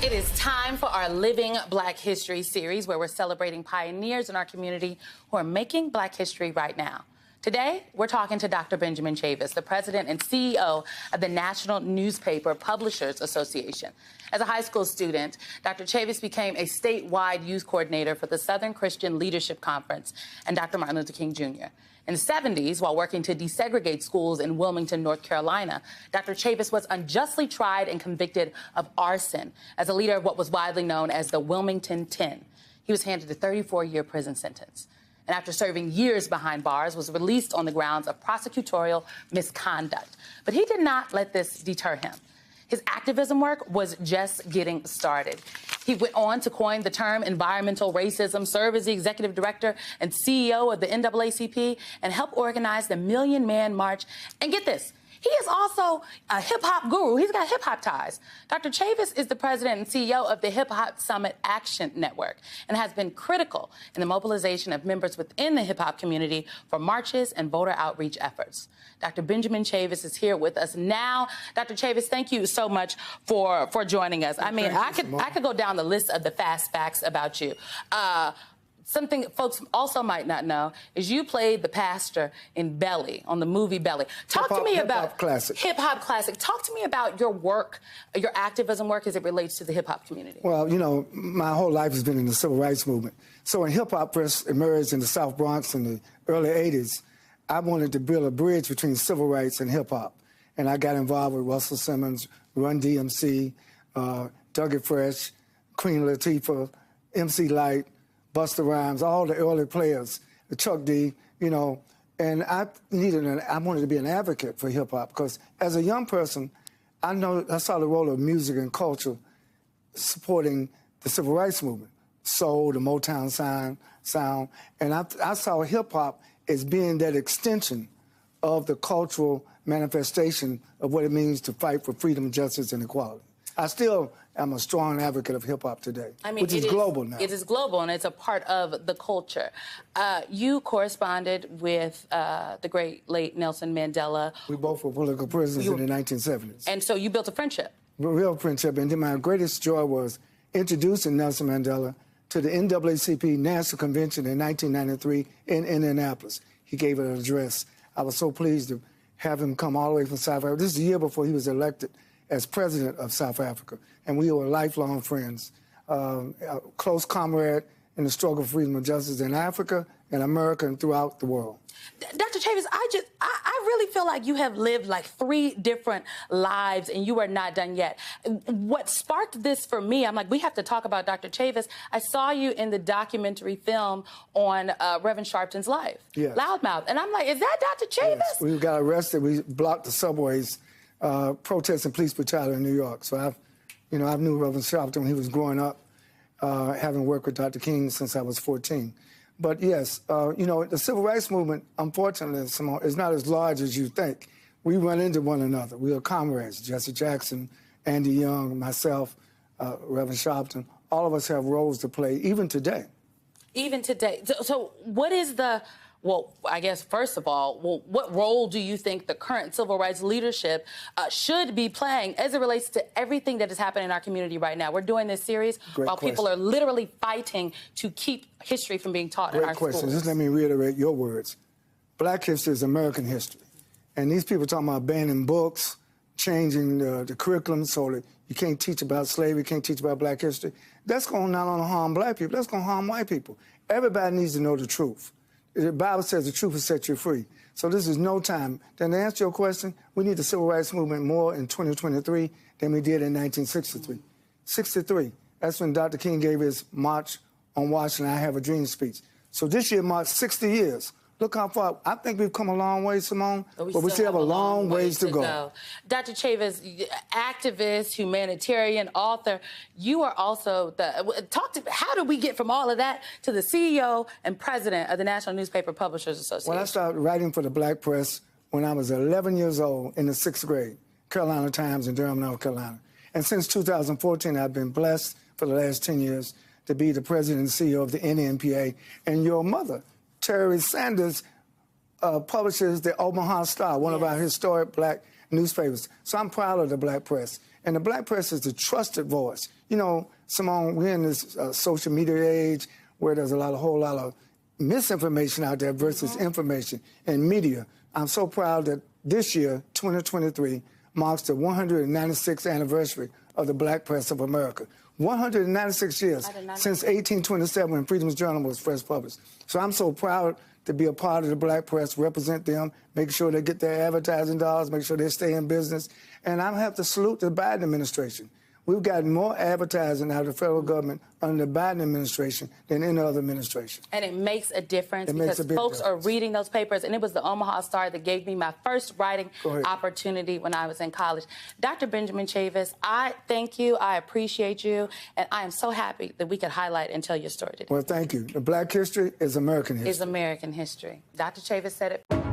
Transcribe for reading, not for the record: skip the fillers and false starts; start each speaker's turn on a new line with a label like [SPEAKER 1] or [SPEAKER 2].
[SPEAKER 1] It is time for our Living Black History series, where we're celebrating pioneers in our community who are making Black history right now. Today, we're talking to Dr. Benjamin Chavis, the president and CEO of the National Newspaper Publishers Association. As a high school student, Dr. Chavis became a statewide youth coordinator for the Southern Christian Leadership Conference and Dr. Martin Luther King Jr. In the 70s, while working to desegregate schools in Wilmington, North Carolina, Dr. Chavis was unjustly tried and convicted of arson as a leader of what was widely known as the Wilmington 10. He was handed a 34-year prison sentence, and after serving years behind bars, was released on the grounds of prosecutorial misconduct. But he did not let this deter him. His activism work was just getting started. He went on to coin the term environmental racism, serve as the executive director and CEO of the NAACP, and help organize the Million Man March. And get this, he is also a hip-hop guru. He's got hip-hop ties. Dr. Chavis is the president and CEO of the Hip Hop Summit Action Network and has been critical in the mobilization of members within the hip-hop community for marches and voter outreach efforts. Dr. Benjamin Chavis is here with us now. Dr. Chavis, thank you so much for joining us. I mean, I could go down the list of the fast facts about you. Something folks also might not know is you played the pastor in Belly, on the movie Belly. Talk to me about Hip Hop Classic. Talk to me about your work, your activism work as it relates to the hip hop community.
[SPEAKER 2] Well, you know, my whole life has been in the civil rights movement. So when hip hop first emerged in the South Bronx in the early 80s, I wanted to build a bridge between civil rights and hip hop. And I got involved with Russell Simmons, Run DMC, Dougie Fresh, Queen Latifah, MC Lyte, Busta Rhymes, all the early players, Chuck D, you know, and I wanted to be an advocate for hip hop because as a young person, I saw the role of music and culture supporting the civil rights movement, soul, the Motown sound, and I saw hip hop as being that extension of the cultural manifestation of what it means to fight for freedom, justice, and equality. I still am a strong advocate of hip-hop today, which is global now.
[SPEAKER 1] It is global, and it's a part of the culture. You corresponded with the great late Nelson Mandela.
[SPEAKER 2] We both were political prisoners in the 1970s.
[SPEAKER 1] And so you built a friendship.
[SPEAKER 2] A real friendship, and then my greatest joy was introducing Nelson Mandela to the NAACP National Convention in 1993 in Indianapolis. He gave an address. I was so pleased to have him come all the way from South Africa. This is a year before he was elected as president of South Africa, and we were lifelong friends, a close comrade in the struggle for freedom and justice in Africa and America and throughout the world.
[SPEAKER 1] Dr. Chavis, I really feel like you have lived like 3 different lives and you are not done yet. What sparked this for me, I'm like, we have to talk about Dr. Chavis. I saw you in the documentary film on Reverend Sharpton's life, yes. Loudmouth, and I'm like, is that Dr. Chavis?
[SPEAKER 2] Yes. We got arrested, we blocked the subways, protesting police brutality in New York. So I knew Reverend Sharpton when he was growing up, having worked with Dr. King since I was 14. But yes, you know, the civil rights movement, unfortunately, Simone, is not as large as you think. We run into one another. We are comrades. Jesse Jackson, Andy Young, myself, Reverend Sharpton, all of us have roles to play, even today.
[SPEAKER 1] Even today. So what is the... Well, I guess, first of all, what role do you think the current civil rights leadership should be playing as it relates to everything that is happening in our community right now? We're doing this series while people are literally fighting to keep history from being taught in our schools.
[SPEAKER 2] Just let me reiterate your words. Black history is American history. And these people talking about banning books, changing the curriculum so that you can't teach about slavery, you can't teach about black history. That's going to not only harm black people, that's going to harm white people. Everybody needs to know the truth. The Bible says the truth will set you free. So this is no time. Then to answer your question, we need the civil rights movement more in 2023 than we did in 1963. 63, that's when Dr. King gave his March on Washington, I Have a Dream speech. So this year marks 60 years. Look how far. I think we've come a long way, Simone, but we still have a long ways to go.
[SPEAKER 1] Dr. Chavis, activist, humanitarian, author, you are also how did we get from all of that to the CEO and president of the National Newspaper Publishers Association?
[SPEAKER 2] Well, I started writing for the Black Press when I was 11 years old in the 6th grade, Carolina Times in Durham, North Carolina. And since 2014, I've been blessed for the last 10 years to be the president and CEO of the NNPA. And your mother, Terry Sanders, publishes the Omaha Star, one of our historic black newspapers. So I'm proud of the black press. And the black press is the trusted voice. You know, Simone, we're in this social media age where there's a whole lot of misinformation out there versus information and media. I'm so proud that this year, 2023, marks the 196th anniversary of the Black Press of America. 196 years since 1827 when Freedom's Journal was first published. So I'm so proud to be a part of the black press, represent them, make sure they get their advertising dollars, make sure they stay in business. And I have to salute the Biden administration. We've gotten more advertising out of the federal government under the Biden administration than any other administration.
[SPEAKER 1] And it makes a difference because folks are reading those papers. And it was the Omaha Star that gave me my first writing opportunity when I was in college. Dr. Benjamin Chavis, I thank you. I appreciate you. And I am so happy that we could highlight and tell your story today.
[SPEAKER 2] Well, thank you. The black history is American history.
[SPEAKER 1] Is American history. Dr. Chavis said it.